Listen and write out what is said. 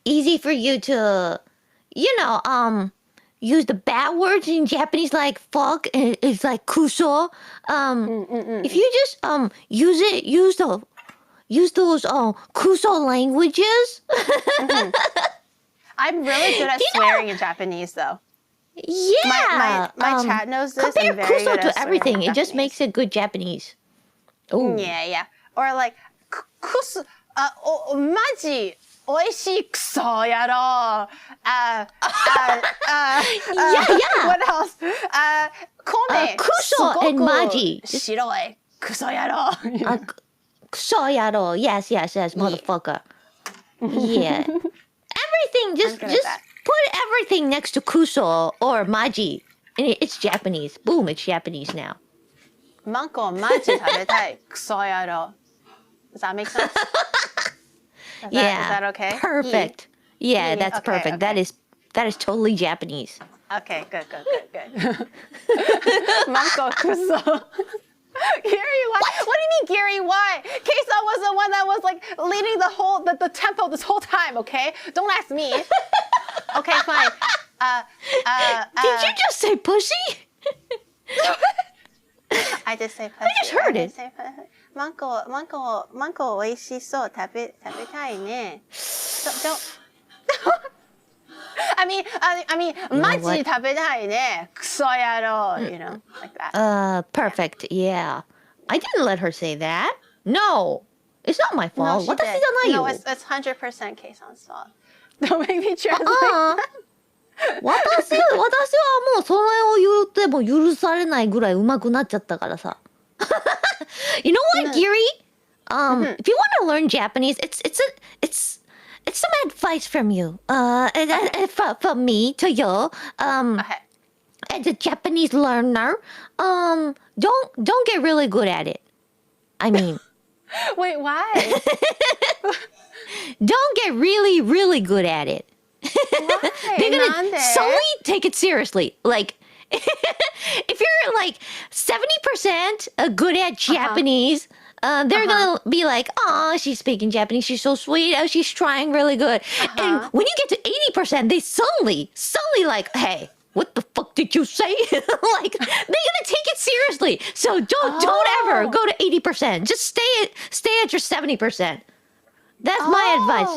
easy for you to, use the bad words in Japanese like fuck. It's like kuso. If you just use those kuso languages. I'm really good at swearing in Japanese, though. Yeah. My chat knows this. Compare I'm very kuso good at to everything. swearing It just makes it good Japanese. Oh. Yeah. Or like, kuso, maji, oishii kuso yaro. What else? Kome, kuso and maji. Shiroi, kuso yaro. Kuso yaro. Yes, motherfucker. Yeah. Everything, just put everything next to kuso or maji. And it's Japanese. Boom, it's Japanese now. Manko, maji tabetai, kuso yaro. Does that make sense? Is that okay? Perfect. Yeah, that's okay, perfect. Okay. That is totally Japanese. Okay, good. Manko kuso. Giri, why? What do you mean, Giri? Why? Kson was the one that was like leading the tempo this whole time. Okay, don't ask me. Okay, fine. Did you just say pussy? I just say pussy. I just heard it. Manko, oishii tabetai ne. Don't. I mean, maji tabetai ne. Kuso yaro, like that. Perfect. Yeah. I didn't let her say that. No. It's not my fault. No, it's 100% Kson's fault. Don't make me translate. 私はもうそれを言っても許されないぐらい上手くなっちゃったからさ。You know what, Giri? If you want to learn Japanese, it's some advice from you. From me to you. As a Japanese learner, don't get really good at it. I mean, wait, why? don't get really, really good at it. Why? They're gonna solely take it seriously. Like, if you're like 70% good at Japanese, they're gonna be like, "Oh, she's speaking Japanese. She's so sweet. Oh, she's trying really good." And when you get to 80%, they suddenly like, "Hey, what the fuck did you say?" Like, they're gonna take it seriously. So don't ever go to 80%. Just stay at your 70%. That's my advice.